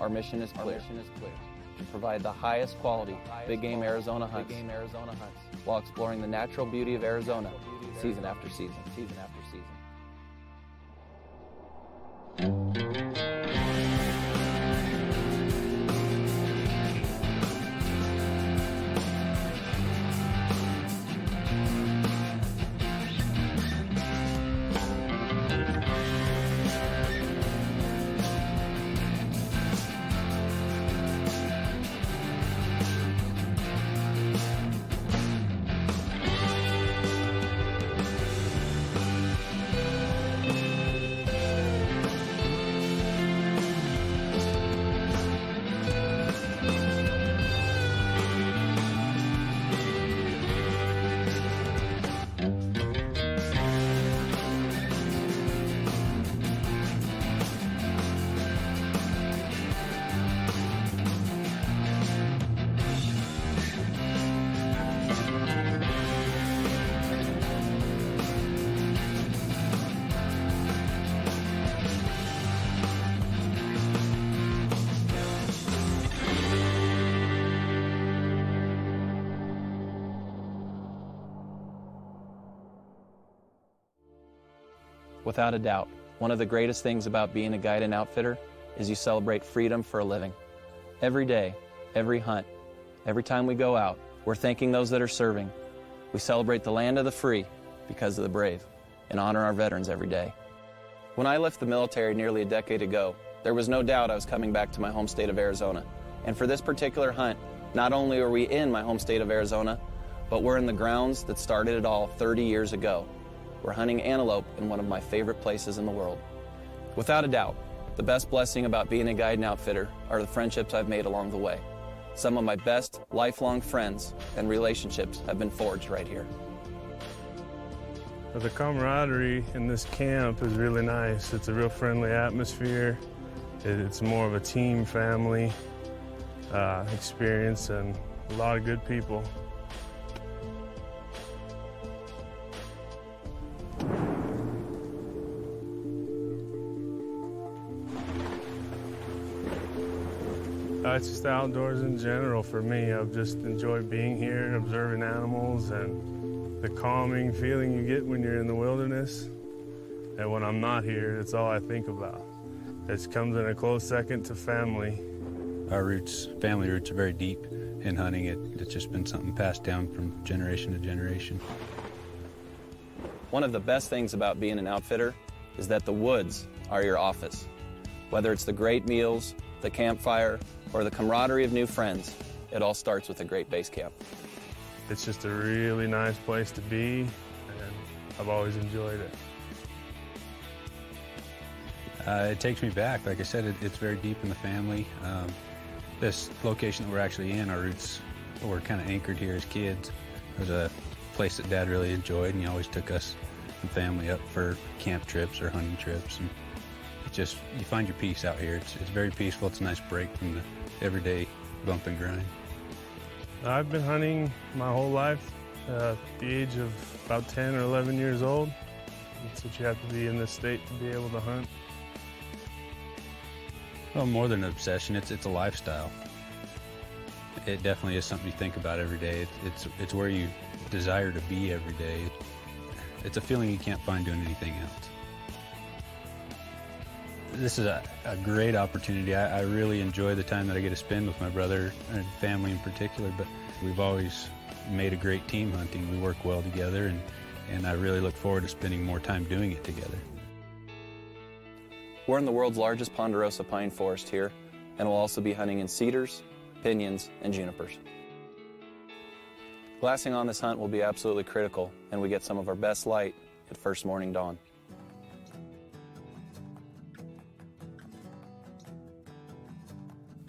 our mission is clear. To provide the highest quality big game Arizona hunts while exploring the natural beauty of Arizona season after season. Without a doubt, one of the greatest things about being a guide and outfitter is you celebrate freedom for a living. Every day, every hunt, every time we go out, we're thanking those that are serving. We celebrate the land of the free because of the brave and honor our veterans every day. When I left the military nearly a decade ago, there was no doubt I was coming back to my home state of Arizona. And for this particular hunt, not only are we in my home state of Arizona, but we're in the grounds that started it all 30 years ago. We're hunting antelope in one of my favorite places in the world. Without a doubt, the best blessing about being a guide and outfitter are the friendships I've made along the way. Some of my best lifelong friends and relationships have been forged right here. The camaraderie in this camp is really nice. It's a real friendly atmosphere. It's more of a team family experience and a lot of good people. It's just the outdoors in general for me. I've just enjoyed being here and observing animals and the calming feeling you get when you're in the wilderness. And when I'm not here, it's all I think about. It comes in a close second to family. Our roots, family roots, are very deep in hunting. It's just been something passed down from generation to generation. One of the best things about being an outfitter is that the woods are your office. Whether it's the great meals, the campfire, or the camaraderie of new friends, it all starts with a great base camp. It's just a really nice place to be, and I've always enjoyed it. It takes me back. Like I said, it's very deep in the family. This location that we're actually in, our roots were kind of anchored here as kids. It was a place that Dad really enjoyed, and he always took us and family up for camp trips or hunting trips. And just, you find your peace out here. It's very peaceful. It's a nice break from the everyday bump and grind. I've been hunting my whole life, at the age of about 10 or 11 years old. That's what you have to be in this state to be able to hunt. Well, more than an obsession, it's a lifestyle. It definitely is something you think about every day. It's where you desire to be every day. It's a feeling you can't find doing anything else. This is a great opportunity. I really enjoy the time that I get to spend with my brother and family in particular, but we've always made a great team hunting. We work well together, and I really look forward to spending more time doing it together. We're in the world's largest ponderosa pine forest here, and we'll also be hunting in cedars, pinyons, and junipers. Glassing on this hunt will be absolutely critical, and we get some of our best light at first morning dawn.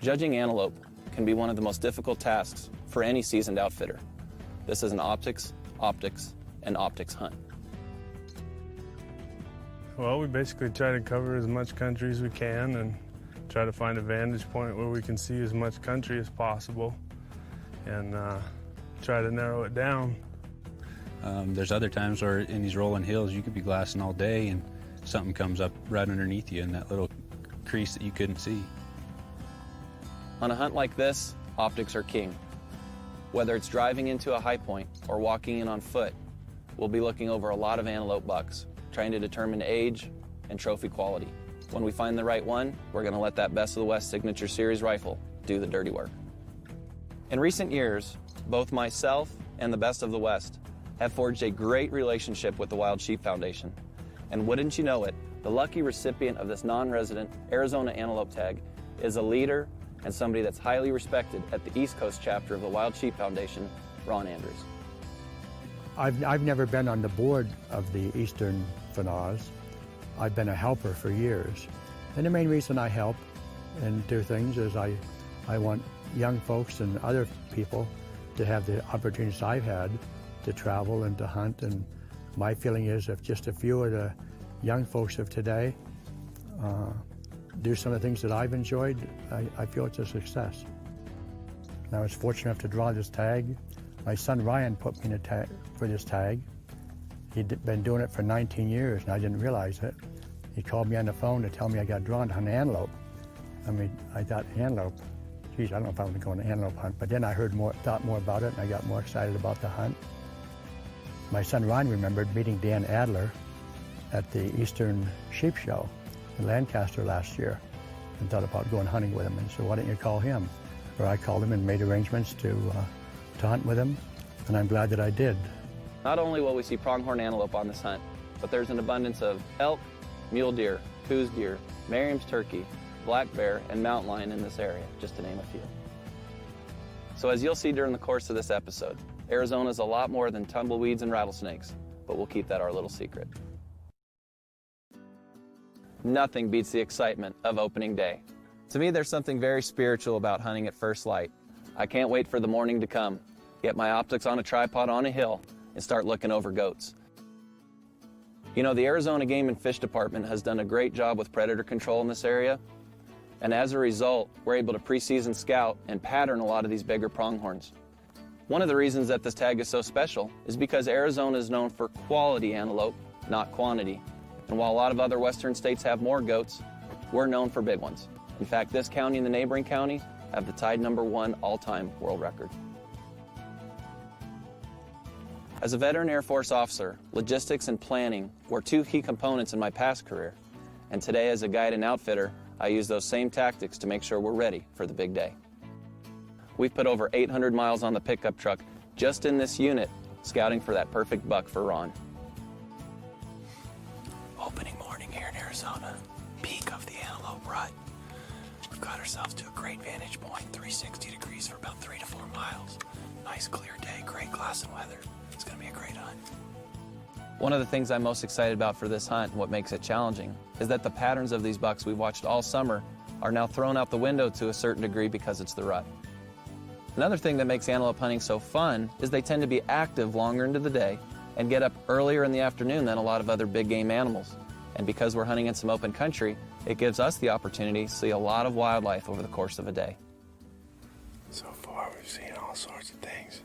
Judging antelope can be one of the most difficult tasks for any seasoned outfitter. This is an optics, and optics hunt. Well, we basically try to cover as much country as we can and try to find a vantage point where we can see as much country as possible and try to narrow it down. There's other times where in these rolling hills you could be glassing all day and something comes up right underneath you in that little crease that you couldn't see. On a hunt like this, optics are king. Whether it's driving into a high point or walking in on foot, we'll be looking over a lot of antelope bucks, trying to determine age and trophy quality. When we find the right one, we're going to let that Best of the West Signature Series rifle do the dirty work. In recent years, both myself and the Best of the West have forged a great relationship with the Wild Sheep Foundation. And wouldn't you know it, the lucky recipient of this non-resident Arizona antelope tag is a leader and somebody that's highly respected at the East Coast chapter of the Wild Sheep Foundation, Ron Andrews. I've never been on the board of the Eastern FNAWs. I've been a helper for years. And the main reason I help and do things is I want young folks and other people to have the opportunities I've had to travel and to hunt. And my feeling is if just a few of the young folks of today do some of the things that I've enjoyed, I feel it's a success. And I was fortunate enough to draw this tag. My son Ryan put me in a tag for this tag. He'd been doing it for 19 years and I didn't realize it. He called me on the phone to tell me I got drawn to hunt antelope. I mean, I thought antelope, geez, I don't know if I want to go on an antelope hunt, but then I thought more about it and I got more excited about the hunt. My son Ryan remembered meeting Dan Adler at the Eastern Sheep Show in Lancaster last year and thought about going hunting with him and said, why don't you call him? Or I called him and made arrangements to hunt with him, and I'm glad that I did. Not only will we see pronghorn antelope on this hunt, but there's an abundance of elk, mule deer, coos deer, Merriam's turkey, black bear, and mountain lion in this area, just to name a few. So as you'll see during the course of this episode, Arizona's a lot more than tumbleweeds and rattlesnakes, but we'll keep that our little secret. Nothing beats the excitement of opening day. To me, there's something very spiritual about hunting at first light. I can't wait for the morning to come, get my optics on a tripod on a hill, and start looking over goats. You know, the Arizona Game and Fish Department has done a great job with predator control in this area, and as a result, we're able to pre-season scout and pattern a lot of these bigger pronghorns. One of the reasons that this tag is so special is because Arizona is known for quality antelope, not quantity. And while a lot of other western states have more goats, we're known for big ones. In fact, this county and the neighboring county have the tied #1 all-time world record. As a veteran Air Force officer, logistics and planning were two key components in my past career. And today as a guide and outfitter, I use those same tactics to make sure we're ready for the big day. We've put over 800 miles on the pickup truck just in this unit, scouting for that perfect buck for Ron. Opening morning here in Arizona, peak of the Antelope Rut. We've got ourselves to a great vantage point, 360 degrees for about 3 to 4 miles. Nice clear day, great glassing weather. It's gonna be a great hunt. One of the things I'm most excited about for this hunt and what makes it challenging is that the patterns of these bucks we've watched all summer are now thrown out the window to a certain degree because it's the rut. Another thing that makes antelope hunting so fun is they tend to be active longer into the day and get up earlier in the afternoon than a lot of other big game animals. And because we're hunting in some open country, it gives us the opportunity to see a lot of wildlife over the course of a day. So far we've seen all sorts of things.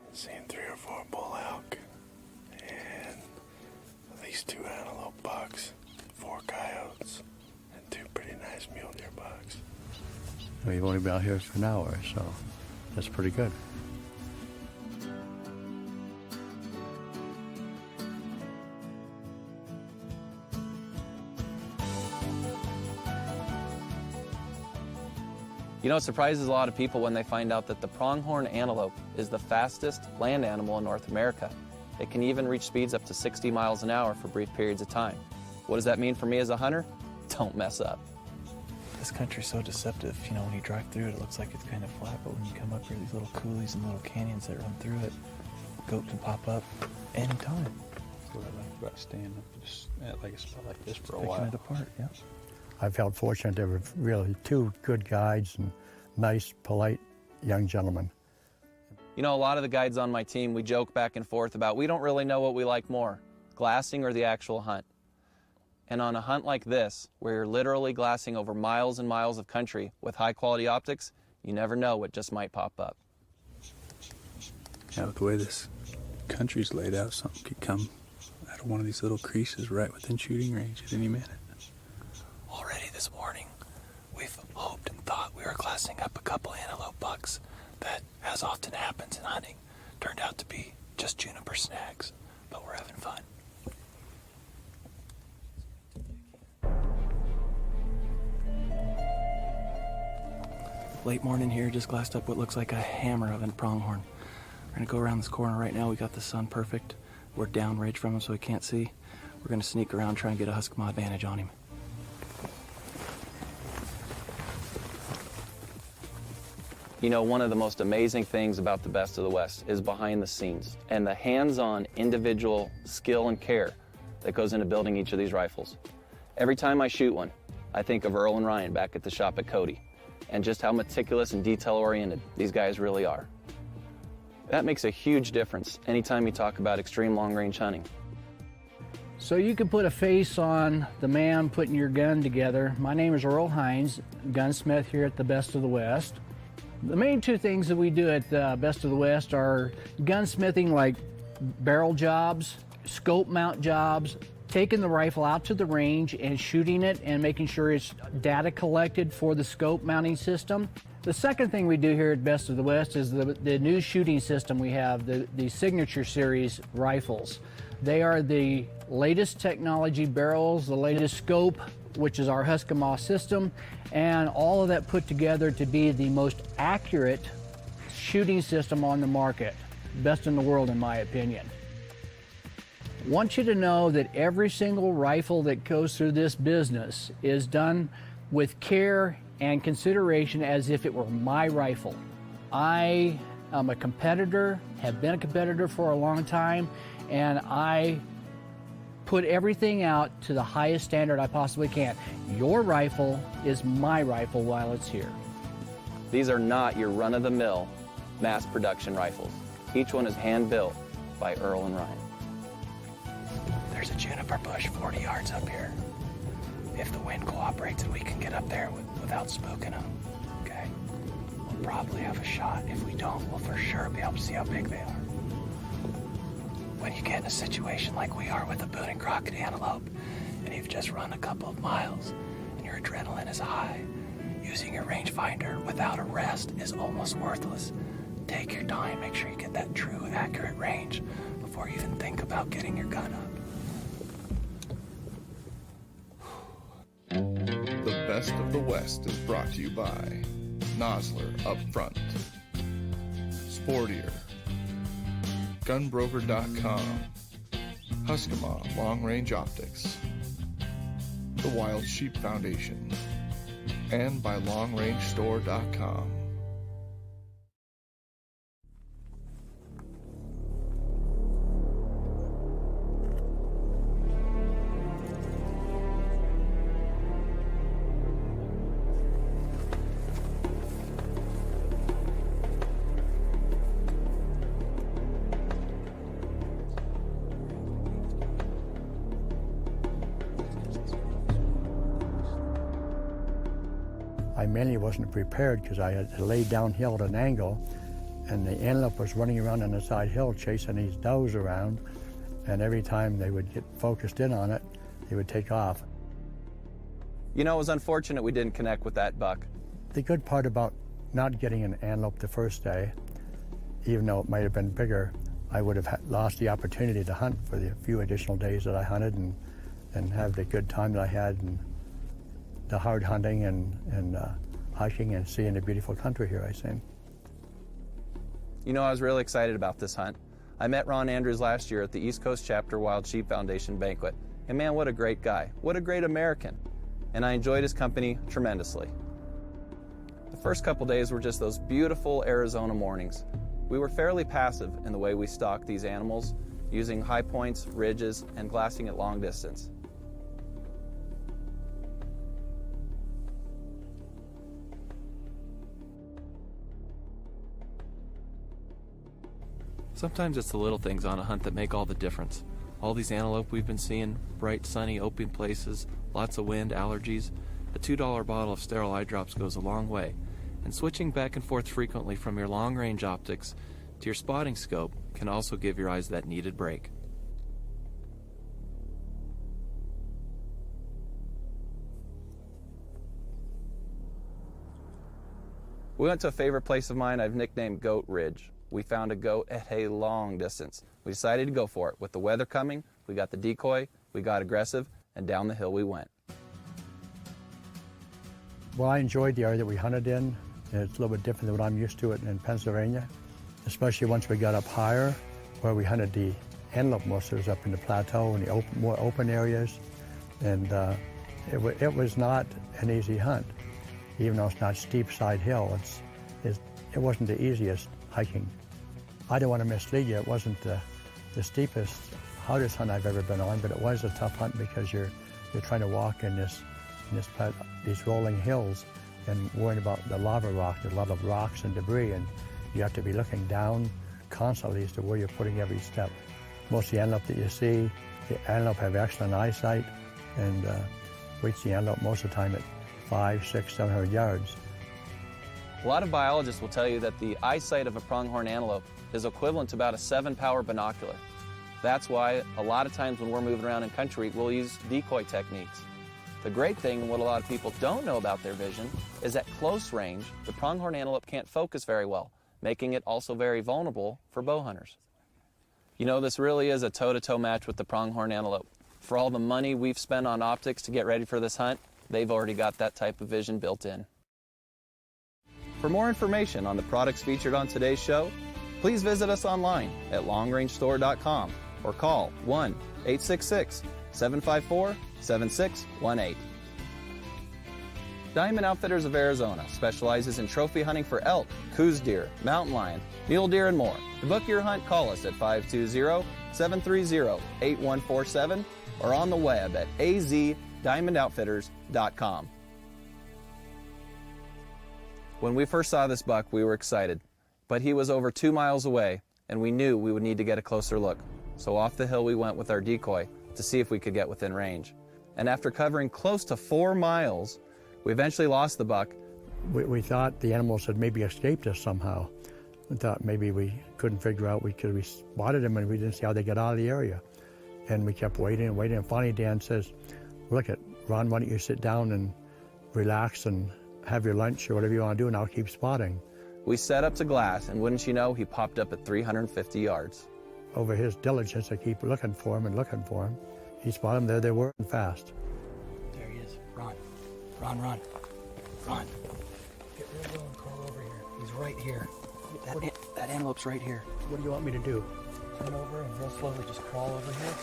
We've seen 3 or 4 bull elk and at least 2 antelope bucks, 4 coyotes, and 2 pretty nice mule deer bucks. We've only been out here for an hour, so that's pretty good. You know, it surprises a lot of people when they find out that the pronghorn antelope is the fastest land animal in North America. It can even reach speeds up to 60 miles an hour for brief periods of time. What does that mean for me as a hunter? Don't mess up. This country's so deceptive. You know, when you drive through it, it looks like it's kind of flat, but when you come up here, these little coulees and little canyons that run through it, goat can pop up anytime. That's what I like about staying up just at like a spot like this for a Picking while. it apart, yeah. I felt fortunate there were really 2 good guides and nice, polite young gentlemen. You know, a lot of the guides on my team, we joke back and forth about we don't really know what we like more, glassing or the actual hunt. And on a hunt like this, where you're literally glassing over miles and miles of country with high quality optics, you never know what just might pop up. Yeah, with the way this country's laid out, something could come out of one of these little creases right within shooting range at any minute. Already this morning, we've hoped and thought we were as often happens in hunting, turned out to be just juniper snags, but we're having fun. Late morning here, just glassed up what looks like a hammer of a pronghorn. We're gonna go around this corner right now. We got the sun perfect. We're downrange from him so he can't see. We're gonna sneak around, try and get a Huskama advantage on him. You know, one of the most amazing things about the Best of the West is behind the scenes and the hands-on individual skill and care that goes into building each of these rifles. Every time I shoot one, I think of Earl and Ryan back at the shop at Cody and just how meticulous and detail-oriented these guys really are. That makes a huge difference anytime you talk about extreme long-range hunting. So you can put a face on the man putting your gun together. My name is Earl Hines, gunsmith here at the Best of the West. The main two things that we do at Best of the West are gunsmithing, like barrel jobs, scope mount jobs, taking the rifle out to the range and shooting it and making sure it's data collected for the scope mounting system. The second thing we do here at Best of the West is the new shooting system we have, the Signature Series rifles. They are the latest technology barrels, the latest scope, which is our Huskama system, and all of that put together to be the most accurate shooting system on the market. Best in the world, in my opinion. Want you to know that every single rifle that goes through this business is done with care and consideration as if it were my rifle. I am a competitor, have been a competitor for a long time, and I put everything out to the highest standard I possibly can. Your rifle is my rifle while it's here. These are not your run-of-the-mill mass production rifles. Each one is hand-built by Earl and Ryan. There's a juniper bush 40 yards up here. If the wind cooperates and we can get up there without spooking them, okay? We'll probably have a shot. If we don't, we'll for sure be able to see how big they are. When you get in a situation like we are with a Boone and Crockett antelope, and you've just run a couple of miles, and your adrenaline is high, using your rangefinder without a rest is almost worthless. Take your time, make sure you get that true, accurate range before you even think about getting your gun up. The Best of the West is brought to you by Nosler Up Front, Sportier, Gunbroker.com, Huskama Long Range Optics, the Wild Sheep Foundation, and by LongRangeStore.com. I mainly wasn't prepared because I had to lay downhill at an angle, and the antelope was running around on the side hill chasing these does around, and every time they would get focused in on it, they would take off. You know, it was unfortunate we didn't connect with that buck. The good part about not getting an antelope the first day, even though it might have been bigger, I would have lost the opportunity to hunt for the few additional days that I hunted and have the good time that I had and the hard hunting and hiking and seeing the beautiful country here I seen. You know, I was really excited about this hunt. I met Ron Andrews last year at the East Coast Chapter Wild Sheep Foundation banquet. And man, what a great guy. What a great American. And I enjoyed his company tremendously. The first couple days were just those beautiful Arizona mornings. We were fairly passive in the way we stalked these animals, using high points, ridges, and glassing at long distance. Sometimes it's the little things on a hunt that make all the difference. All these antelope we've been seeing, bright, sunny, open places, lots of wind, allergies. A $2 bottle of sterile eye drops goes a long way. And switching back and forth frequently from your long-range optics to your spotting scope can also give your eyes that needed break. We went to a favorite place of mine I've nicknamed Goat Ridge. We found a goat at a long distance. We decided to go for it. With the weather coming, we got the decoy, we got aggressive, and down the hill we went. Well, I enjoyed the area that we hunted in. It's a little bit different than what I'm used to in Pennsylvania, especially once we got up higher where we hunted the antelope muscles up in the plateau and the more open areas. And it was not an easy hunt. Even though it's not steep side hill, it wasn't the easiest hiking. I don't want to mislead you. It wasn't the steepest, hardest hunt I've ever been on, but it was a tough hunt because you're trying to walk in these rolling hills and worrying about the lava rock. There's a lot of rocks and debris, and you have to be looking down constantly as to where you're putting every step. Most of the antelope that you see, the antelope have excellent eyesight, and reach the antelope most of the time at 500, 600, 700 yards. A lot of biologists will tell you that the eyesight of a pronghorn antelope is equivalent to about a 7-power binocular. That's why a lot of times when we're moving around in country, we'll use decoy techniques. The great thing, and what a lot of people don't know about their vision, is at close range, the pronghorn antelope can't focus very well, making it also very vulnerable for bow hunters. You know, this really is a toe-to-toe match with the pronghorn antelope. For all the money we've spent on optics to get ready for this hunt, they've already got that type of vision built in. For more information on the products featured on today's show, please visit us online at longrangestore.com or call 1-866-754-7618. Diamond Outfitters of Arizona specializes in trophy hunting for elk, coos deer, mountain lion, mule deer, and more. To book your hunt, call us at 520-730-8147 or on the web at azdiamondoutfitters.com. When we first saw this buck, we were excited, but he was over 2 miles away, and we knew we would need to get a closer look. So off the hill we went with our decoy to see if we could get within range. And after covering close to 4 miles, we eventually lost the buck. We thought the animals had maybe escaped us somehow. We thought maybe we couldn't figure out, we spotted them and we didn't see how they got out of the area. And we kept waiting and waiting, and finally Dan says, look it, Ron, why don't you sit down and relax and have your lunch or whatever you want to do, and I'll keep spotting. We set up to glass, and wouldn't you know, he popped up at 350 yards. Over his diligence, I keep looking for him and looking for him. He spotted them, there they were, and fast. There he is. Run. Run, run. Run. Get real low and crawl over here. He's right here. That antelope's right here. What do you want me to do? Turn over and real slowly just crawl over here.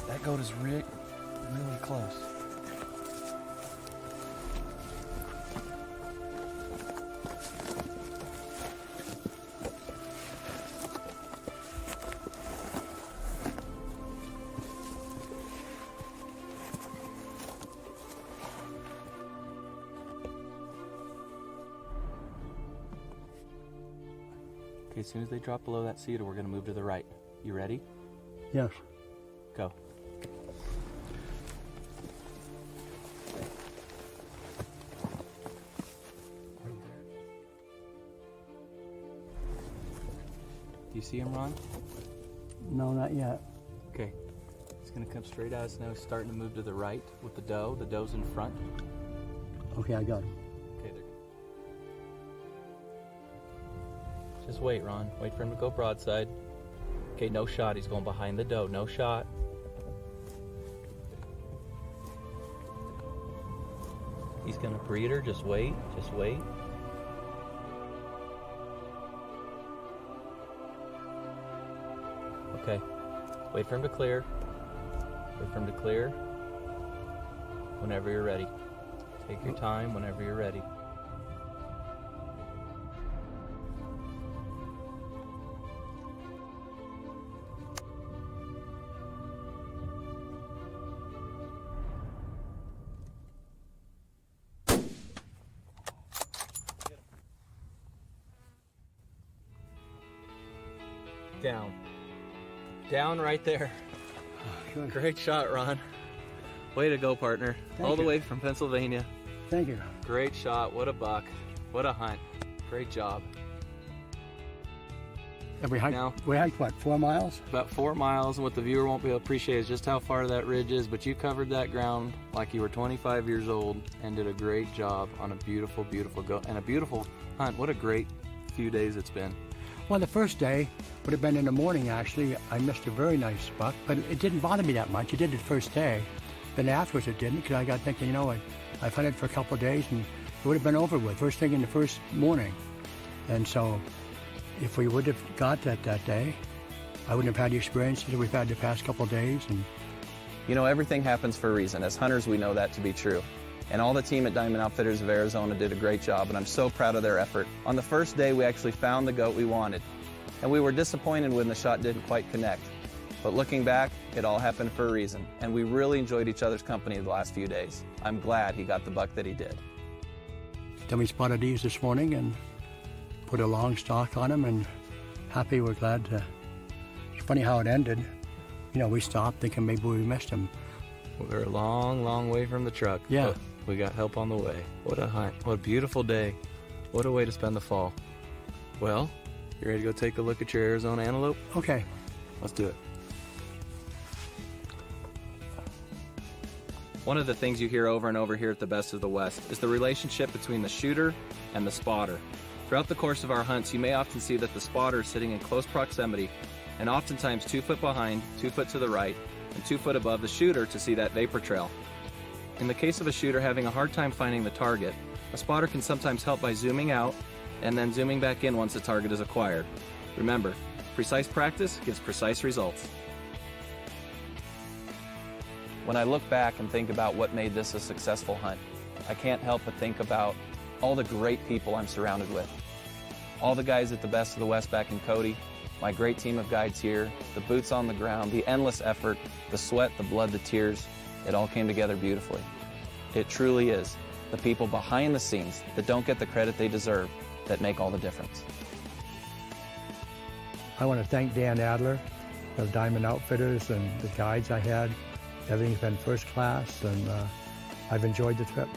That goat is really close. Okay, as soon as they drop below that cedar, we're going to move to the right. You ready? Yes. Go. Do you see him, Ron? No, not yet. Okay. He's going to come straight at us now. He's starting to move to the right with the doe. The doe's in front. Okay, I got him. Okay, there. Just wait, Ron. Wait for him to go broadside. Okay, no shot. He's going behind the doe. No shot. He's gonna breed her. Just wait. Just wait. Okay. Wait for him to clear. Wait for him to clear. Whenever you're ready. Take your time whenever you're ready. Down. Down right there. Good. Great shot, Ron. Way to go, partner. Thank All the you. way from Pennsylvania. Thank you. Great shot. What a buck. What a hunt. Great job. And we hiked, Now- what, 4 miles? About 4 miles, and what the viewer won't be able to appreciate is just how far that ridge is, but you covered that ground like you were 25 years old and did a great job on a beautiful, beautiful and a beautiful hunt. What a great few days it's been. Well, the first day would have been in the morning, actually. I missed a very nice buck, but it didn't bother me that much. It did the first day. Then afterwards it didn't, because I got thinking, I've hunted for a couple of days, and it would have been over with, first thing in the first morning. And so if we would have got that day, I wouldn't have had the experiences that we've had the past couple of days. And Everything happens for a reason. As hunters, we know that to be true. And all the team at Diamond Outfitters of Arizona did a great job, and I'm so proud of their effort. On the first day, we actually found the goat we wanted, and we were disappointed when the shot didn't quite connect. But looking back, it all happened for a reason, and we really enjoyed each other's company the last few days. I'm glad he got the buck that he did. then we spotted these this morning and put a long stalk on them, and happy, we're glad to. It's funny how it ended. We stopped thinking maybe we missed him. We're a long, long way from the truck. Yeah. But we got help on the way. What a hunt. What a beautiful day. What a way to spend the fall. Well, you ready to go take a look at your Arizona antelope? Okay. Let's do it. One of the things you hear over and over here at the Best of the West is the relationship between the shooter and the spotter. Throughout the course of our hunts, you may often see that the spotter is sitting in close proximity, and oftentimes 2 foot behind, 2 foot to the right, and 2 foot above the shooter to see that vapor trail. In the case of a shooter having a hard time finding the target, a spotter can sometimes help by zooming out and then zooming back in once the target is acquired. Remember, precise practice gives precise results. When I look back and think about what made this a successful hunt, I can't help but think about all the great people I'm surrounded with. All the guys at the Best of the West back in Cody, my great team of guides here, the boots on the ground, the endless effort, the sweat, the blood, the tears, it all came together beautifully. It truly is the people behind the scenes that don't get the credit they deserve that make all the difference. I want to thank Dan Adler of Diamond Outfitters and the guides I had. Everything's been first class, and I've enjoyed the trip.